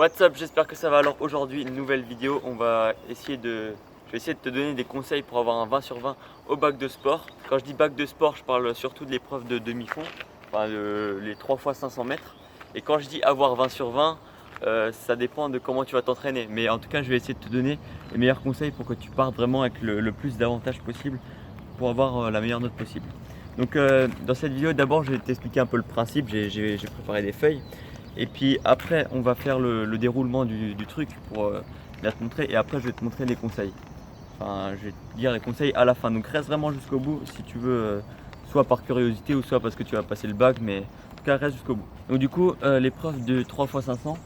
What's up, j'espère que ça va. Alors aujourd'hui, une nouvelle vidéo, je vais essayer de te donner des conseils pour avoir un 20 sur 20 au bac de sport. Quand je dis bac de sport, je parle surtout de l'épreuve de demi-fond, enfin les 3 x 500 mètres. Et quand je dis avoir 20 sur 20, ça dépend de comment tu vas t'entraîner. Mais en tout cas, je vais essayer de te donner les meilleurs conseils pour que tu partes vraiment avec le plus d'avantages possible pour avoir la meilleure note possible. Donc dans cette vidéo, d'abord, je vais t'expliquer un peu le principe. J'ai préparé des feuilles. Et puis après, on va faire le déroulement du truc pour bien te montrer. Et après, je vais te montrer les conseils. Enfin, je vais te dire les conseils à la fin. Donc reste vraiment jusqu'au bout si tu veux, soit par curiosité ou soit parce que tu vas passer le bac. Mais en tout cas, reste jusqu'au bout. Donc du coup, l'épreuve de 3 x 500.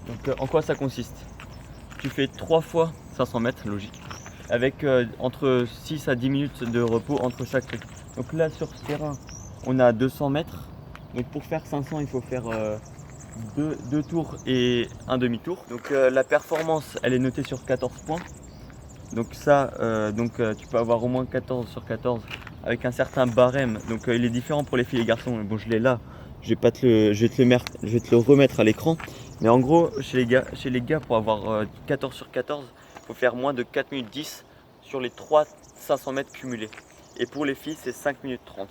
Donc en quoi ça consiste? Tu fais 3 fois 500 mètres, logique. Avec entre 6 à 10 minutes de repos entre chaque truc. Donc là, sur ce terrain, on a 200 mètres. Donc pour faire 500, il faut faire... deux tours et un demi-tour. Donc la performance, elle est notée sur 14 points. Donc ça, tu peux avoir au moins 14 sur 14 avec un certain barème. Donc il est différent pour les filles et les garçons. Bon, je l'ai là. Je vais te le remettre à l'écran. Mais en gros, chez les gars, pour avoir 14 sur 14, il faut faire moins de 4 minutes 10 sur les 3 500 mètres cumulés. Et pour les filles, c'est 5 minutes 30.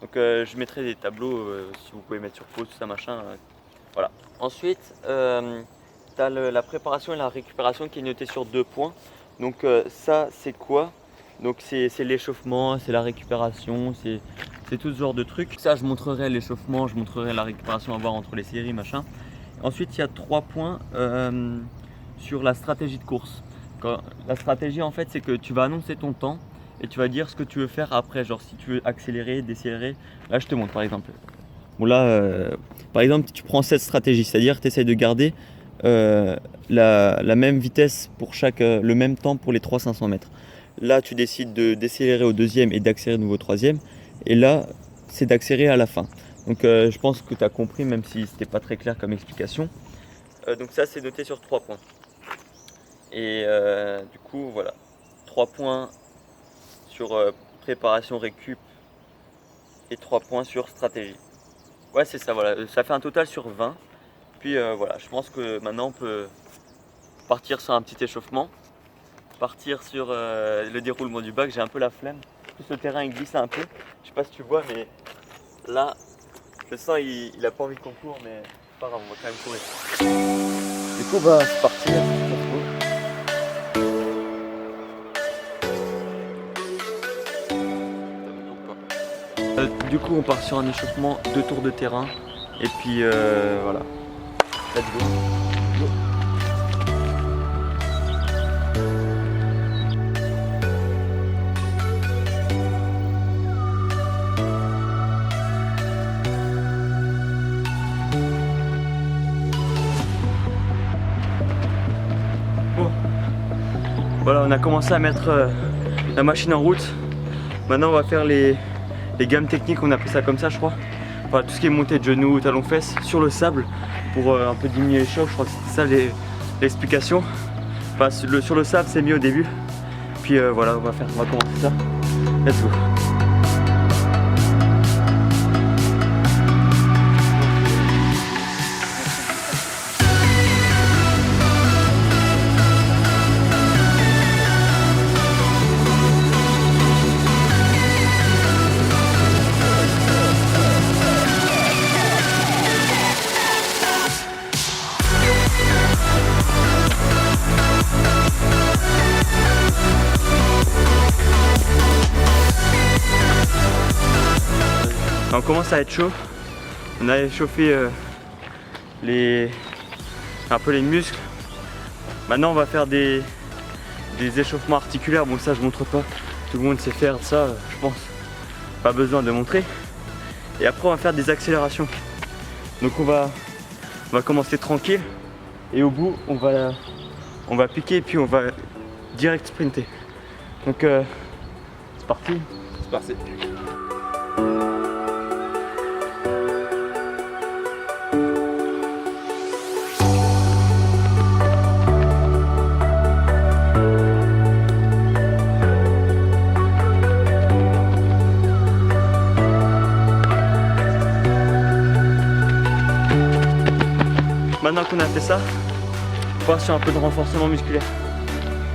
Donc je mettrai des tableaux si vous pouvez mettre sur pause, tout ça machin. Voilà. Ensuite, tu as la préparation et la récupération qui est notée sur 2 points. Donc ça, c'est quoi? Donc c'est l'échauffement, c'est la récupération, c'est tout ce genre de trucs. Ça, je montrerai l'échauffement, je montrerai la récupération à voir entre les séries, machin. Ensuite, il y a 3 points sur la stratégie de course. La stratégie, en fait, c'est que tu vas annoncer ton temps et tu vas dire ce que tu veux faire après. Genre, si tu veux accélérer, décélérer. Là, je te montre, par exemple. Bon là, par exemple, tu prends cette stratégie, c'est-à-dire que tu essaies de garder la même vitesse pour le même temps pour les 3 500 mètres. Là, tu décides de décélérer au deuxième et d'accélérer de nouveau au troisième. Et là, c'est d'accélérer à la fin. Donc je pense que tu as compris, même si c'était pas très clair comme explication. Donc ça, c'est noté sur 3 points. Et du coup, voilà. 3 points sur préparation récup et 3 points sur stratégie. Ouais, c'est ça, voilà. Ça fait un total sur 20. Puis voilà, je pense que maintenant on peut partir sur un petit échauffement. Partir sur le déroulement du bac. J'ai un peu la flemme. En plus, le terrain il glisse un peu. Je sais pas si tu vois, mais là, je sens il a pas envie qu'on court, mais c'est pas grave, on va quand même courir. Du coup, bah, c'est parti. Du coup, on part sur un échauffement, 2 tours de terrain. Et puis voilà. Let's go. Bon. Voilà, on a commencé à mettre la machine en route. Maintenant, on va faire les gammes techniques, on appelle ça comme ça, je crois. Enfin, tout ce qui est montée de genoux, talons fesses sur le sable pour un peu diminuer les chocs. Je crois que c'était ça l'explication. Enfin, sur le sable, c'est mieux au début. Puis voilà, on va commencer ça. Let's go. On commence à être chaud. On a échauffé un peu les muscles. Maintenant on va faire des échauffements articulaires. Bon, ça je montre pas, tout le monde sait faire ça, je pense. Pas besoin de montrer. Et après on va faire des accélérations. Donc on va commencer tranquille. Et au bout on va piquer et puis on va direct sprinter. Donc c'est parti. C'est parti. Maintenant qu'on a fait ça, On part sur un peu de renforcement musculaire.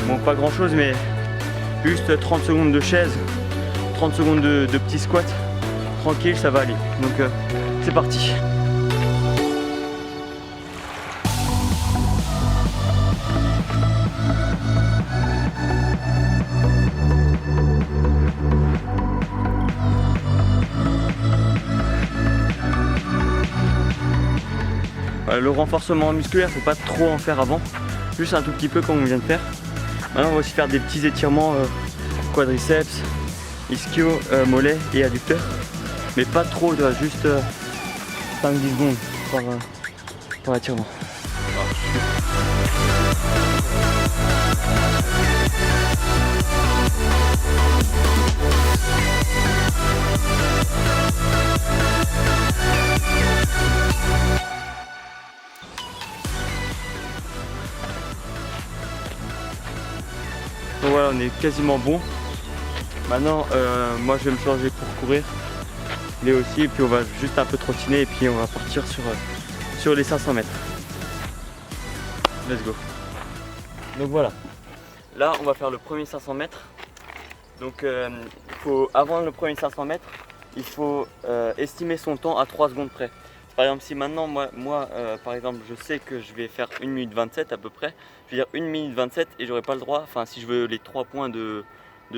Bon, pas grand chose, mais juste 30 secondes de chaise, 30 secondes de petits squats. Tranquille, ça va aller. Donc c'est parti. Le renforcement musculaire, faut pas trop en faire avant, juste un tout petit peu comme on vient de faire. Maintenant on va aussi faire des petits étirements quadriceps, ischio, mollets et adducteurs, mais pas trop, juste 5-10 secondes par étirement. Donc voilà, on est quasiment bon. Maintenant, moi je vais me changer pour courir. Léo aussi, et puis on va juste un peu trottiner et puis on va partir sur les 500 mètres. Let's go. Donc voilà. Là, on va faire le premier 500 mètres. Donc, avant le premier 500 mètres, il faut estimer son temps à 3 secondes près. Par exemple, si maintenant, moi par exemple, je sais que je vais faire 1 minute 27 à peu près, je veux dire 1 minute 27 et j'aurai pas le droit, enfin si je veux les 3 points de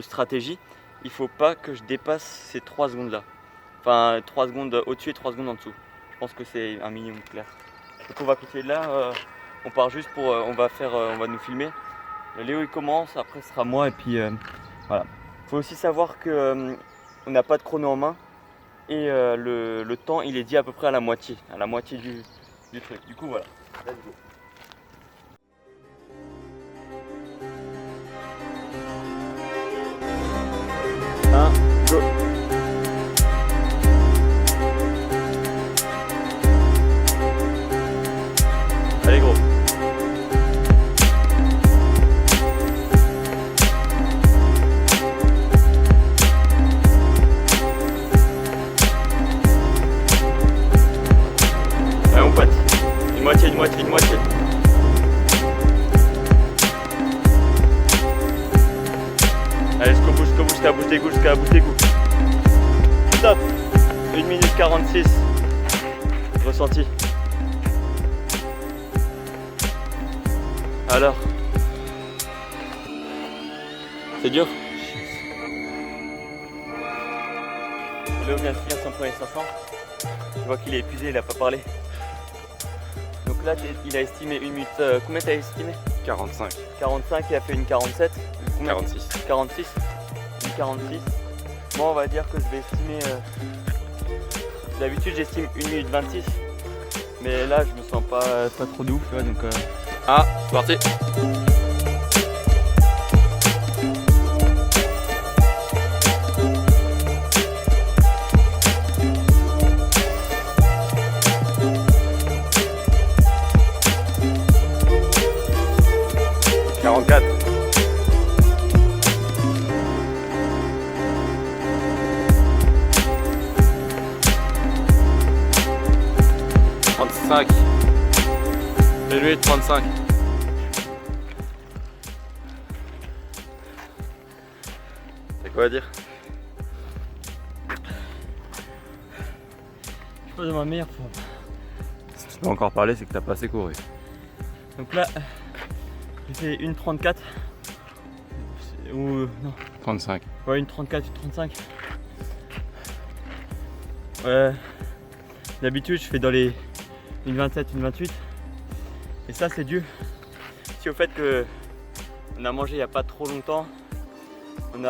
stratégie, il faut pas que je dépasse ces 3 secondes là. Enfin 3 secondes au-dessus et 3 secondes en dessous. Je pense que c'est un minimum clair. Donc on va cliquer là, on part juste pour, on va nous filmer. Léo il commence, après ce sera moi et puis voilà. Il faut aussi savoir que on n'a pas de chrono en main. Et le temps il est dit à peu près à la moitié du truc. Du coup voilà, let's go. Go. Allez gros. Une moitié. Allez, jusqu'au bout, jusqu'à la bouche des coups. Stop. 1 minute 46. Ressenti. Alors. C'est dur. Léo vient de finir son premier 500. Je vois qu'il est épuisé, il n'a pas parlé. Donc là, il a estimé 1 minute. Combien t'as estimé? 45. 45, il a fait une 47. Combien 46. 46. Une 46. Moi, on va dire que je vais estimer. D'habitude, j'estime 1 minute 26. Mais là, je me sens pas trop de ouf, tu vois, donc. Ah, c'est parti. Et lui 35. C'est quoi à dire? Je suis pas de ma meilleure forme. Si tu peux encore parler, c'est que t'as pas assez couru. Donc là, j'ai fait une 34. Ou non. 35. Ouais, une 34, une 35. D'habitude, je fais dans les une 27, une 28. Et ça, c'est dû au fait que on a mangé il n'y a pas trop longtemps. On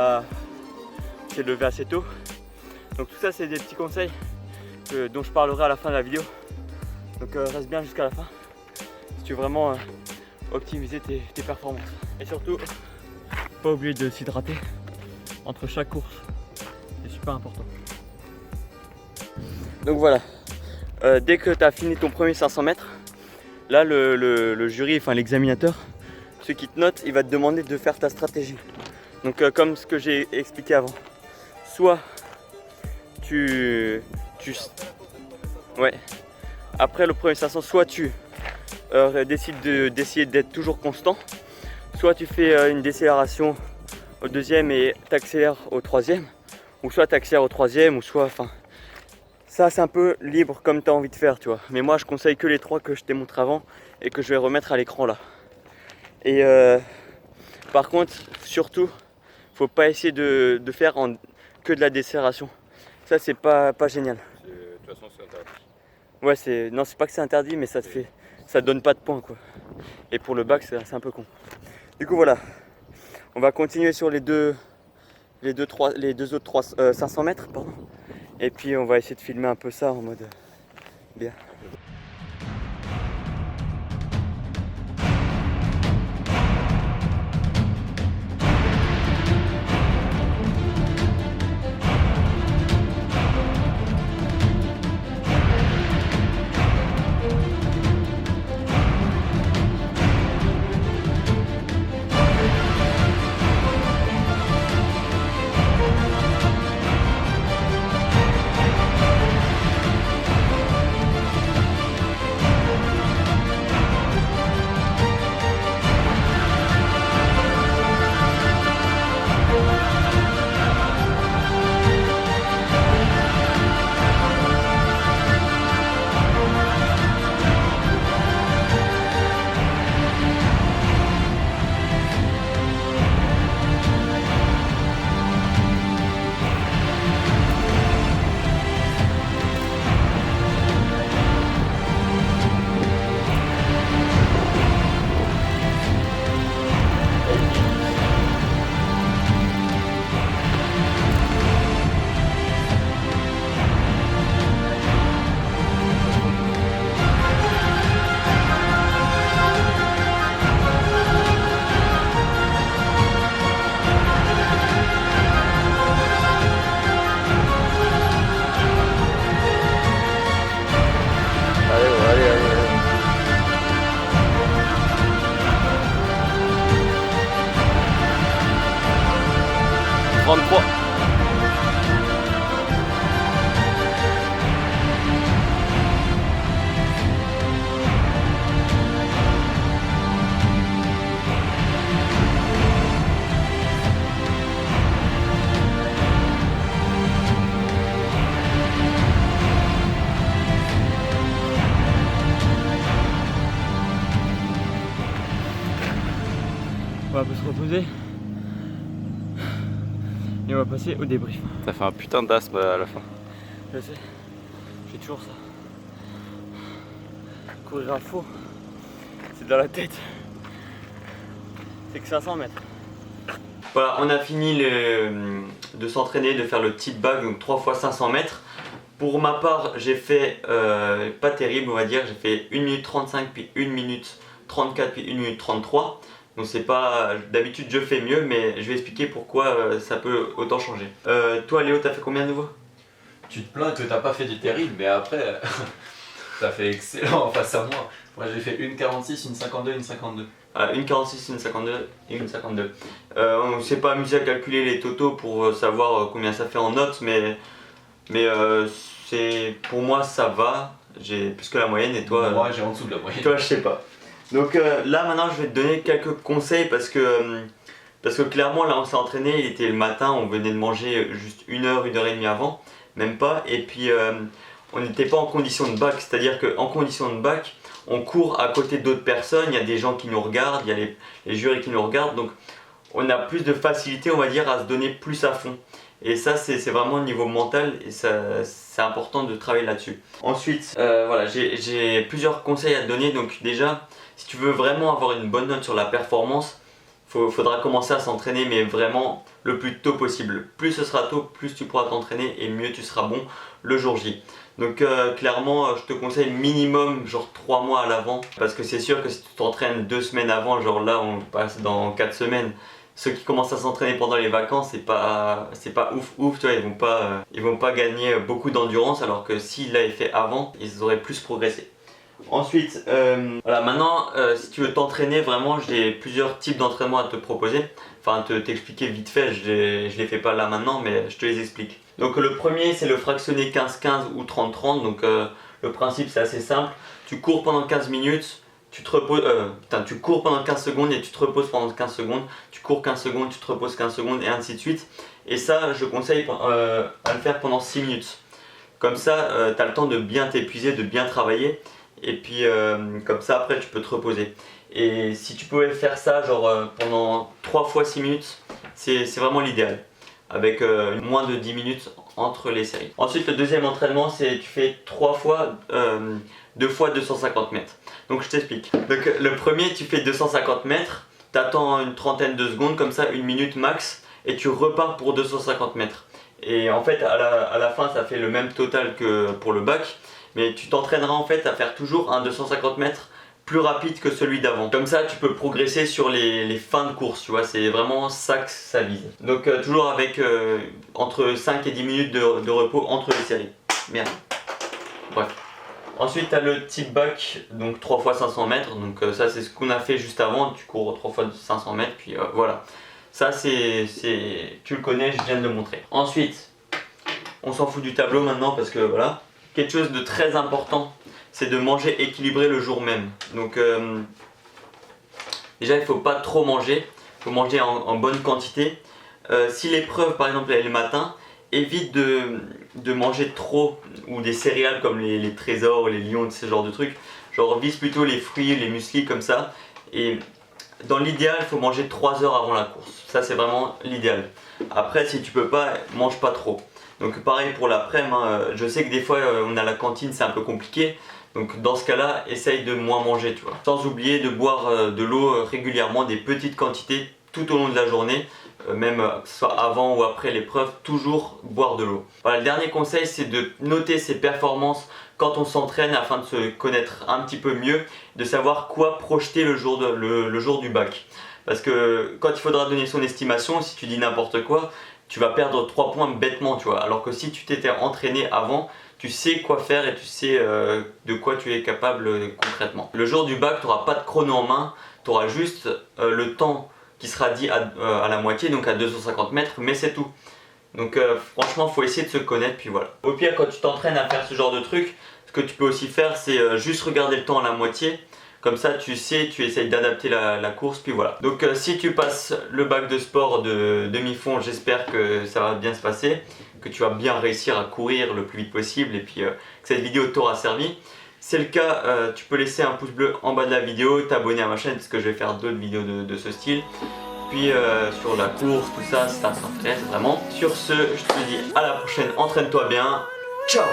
s'est levé assez tôt. Donc tout ça, c'est des petits conseils dont je parlerai à la fin de la vidéo. Donc reste bien jusqu'à la fin si tu veux vraiment optimiser tes performances. Et surtout, pas oublier de s'hydrater entre chaque course. C'est super important. Donc voilà, dès que tu as fini ton premier 500 mètres, là le jury, enfin l'examinateur, ceux qui te notent, il va te demander de faire ta stratégie. Donc comme ce que j'ai expliqué avant, soit ouais, après le premier 500, soit tu décide d'essayer d'être toujours constant. Soit tu fais une décélération au deuxième et t'accélères au troisième, ou soit t'accélères au troisième, ou soit, enfin, ça c'est un peu libre comme tu as envie de faire, tu vois. Mais moi je conseille que les 3 que je t'ai montré avant et que je vais remettre à l'écran là. Et par contre, surtout, faut pas essayer de faire que de la décélération. Ça c'est pas génial. De toute façon, c'est interdit. Ouais, non, c'est pas que c'est interdit, mais ça te donne pas de points quoi. Et pour le bac, c'est un peu con. Du coup voilà, on va continuer sur les deux autres 500 mètres, pardon. Et puis on va essayer de filmer un peu ça en mode bien. Allez. 33. On va un peu se reposer. Et on va passer au débrief. Ça fait un putain d'asthme à la fin. Je sais, j'ai toujours ça. Courir à faux, c'est dans la tête. C'est que 500 mètres. Voilà, on a fini de s'entraîner, de faire le type bag, donc 3 fois 500 mètres. Pour ma part, j'ai fait pas terrible, on va dire. J'ai fait 1 minute 35, puis 1 minute 34, puis 1 minute 33. Donc c'est pas... D'habitude je fais mieux, mais je vais expliquer pourquoi ça peut autant changer. Toi Léo, t'as fait combien de nouveau? Tu te plains que t'as pas fait du terrible, mais après, t'as fait excellent face à moi. Moi j'ai fait une 46, une 52, une 52. Une 46, une 52 et une 52. On ne s'est pas amusé à calculer les totaux pour savoir combien ça fait en notes, mais pour moi ça va. J'ai plus que la moyenne et toi... Moi j'ai en dessous de la moyenne. Toi je sais pas. Donc là maintenant je vais te donner quelques conseils parce que clairement là on s'est entraîné, il était le matin, on venait de manger juste 1 heure, 1 heure et demie avant, même pas, et puis on n'était pas en condition de bac, c'est-à-dire qu'en condition de bac, on court à côté d'autres personnes, il y a des gens qui nous regardent, il y a les jurys qui nous regardent, donc on a plus de facilité on va dire à se donner plus à fond. Et ça c'est vraiment au niveau mental et c'est important de travailler là-dessus. Ensuite, voilà, j'ai plusieurs conseils à te donner, donc déjà, si tu veux vraiment avoir une bonne note sur la performance, faudra commencer à s'entraîner mais vraiment le plus tôt possible. Plus ce sera tôt, plus tu pourras t'entraîner et mieux tu seras bon le jour J. Donc clairement je te conseille minimum genre 3 mois à l'avant, parce que c'est sûr que si tu t'entraînes 2 semaines avant, genre là on passe dans 4 semaines, ceux qui commencent à s'entraîner pendant les vacances, c'est pas ouf, tu vois, ils vont pas gagner beaucoup d'endurance, alors que s'ils l'avaient fait avant, ils auraient plus progressé. Ensuite, voilà, maintenant si tu veux t'entraîner vraiment, j'ai plusieurs types d'entraînement à te proposer. Enfin t'expliquer vite fait, je les fais pas là maintenant mais je te les explique. Donc le premier c'est le fractionné 15-15 ou 30-30, donc le principe c'est assez simple. Tu cours pendant 15 minutes, tu te reposes, tu cours pendant 15 secondes et tu te reposes pendant 15 secondes, tu cours 15 secondes, tu te reposes 15 secondes et ainsi de suite. Et ça, je conseille à le faire pendant 6 minutes. Comme ça, tu as le temps de bien t'épuiser, de bien travailler. Et puis comme ça, après, tu peux te reposer. Et si tu pouvais faire ça genre pendant 3 fois 6 minutes, c'est vraiment l'idéal. Avec moins de 10 minutes entre les séries. Ensuite, le deuxième entraînement, c'est tu fais 2 fois 250 mètres. Donc je t'explique. Donc le premier, tu fais 250 mètres, tu attends une trentaine de secondes, comme ça, 1 minute max, et tu repars pour 250 mètres. Et en fait, à la fin, ça fait le même total que pour le bac, mais tu t'entraîneras en fait à faire toujours un 250 mètres plus rapide que celui d'avant. Comme ça, tu peux progresser sur les fins de course, tu vois, c'est vraiment ça que ça vise. Donc toujours avec entre 5 et 10 minutes de repos entre les séries. Merde. Bref. Ensuite, tu as le type bac, donc 3 fois 500 mètres. Donc ça, c'est ce qu'on a fait juste avant. Tu cours 3 fois 500 mètres, puis voilà. Ça, tu le connais, je viens de le montrer. Ensuite, on s'en fout du tableau maintenant parce que voilà. Quelque chose de très important, c'est de manger équilibré le jour même. Donc déjà, il ne faut pas trop manger. Il faut manger en bonne quantité. Si l'épreuve, par exemple, est le matin, évite de manger trop ou des céréales comme les trésors, les lions, ce genre de trucs. Genre vise plutôt les fruits, les mueslis comme ça. Et dans l'idéal, il faut manger 3 heures avant la course. Ça, c'est vraiment l'idéal. Après, si tu peux pas, mange pas trop. Donc pareil pour l'après-midi, je sais que des fois on a la cantine, c'est un peu compliqué. Donc dans ce cas-là, essaye de moins manger, tu vois. Sans oublier de boire de l'eau régulièrement, des petites quantités tout au long de la journée. Même que ce soit avant ou après l'épreuve, toujours boire de l'eau. Voilà, le dernier conseil, c'est de noter ses performances quand on s'entraîne afin de se connaître un petit peu mieux, de savoir quoi projeter le jour du bac. Parce que quand il faudra donner son estimation, si tu dis n'importe quoi, tu vas perdre 3 points bêtement, tu vois. Alors que si tu t'étais entraîné avant, tu sais quoi faire et tu sais de quoi tu es capable concrètement. Le jour du bac, tu n'auras pas de chrono en main, tu auras juste le temps qui sera dit à la moitié, donc à 250 mètres, mais c'est tout. Donc franchement, il faut essayer de se connaître, puis voilà. Au pire, quand tu t'entraînes à faire ce genre de truc, ce que tu peux aussi faire, c'est juste regarder le temps à la moitié. Comme ça, tu sais, tu essayes d'adapter la course, puis voilà. Donc si tu passes le bac de sport de demi-fond, j'espère que ça va bien se passer, que tu vas bien réussir à courir le plus vite possible, et puis que cette vidéo t'aura servi. Si c'est le cas, tu peux laisser un pouce bleu en bas de la vidéo, t'abonner à ma chaîne parce que je vais faire d'autres vidéos de ce style. Puis sur la course, tout ça, ça t'intéresse vraiment. Sur ce, je te dis à la prochaine, entraîne-toi bien. Ciao!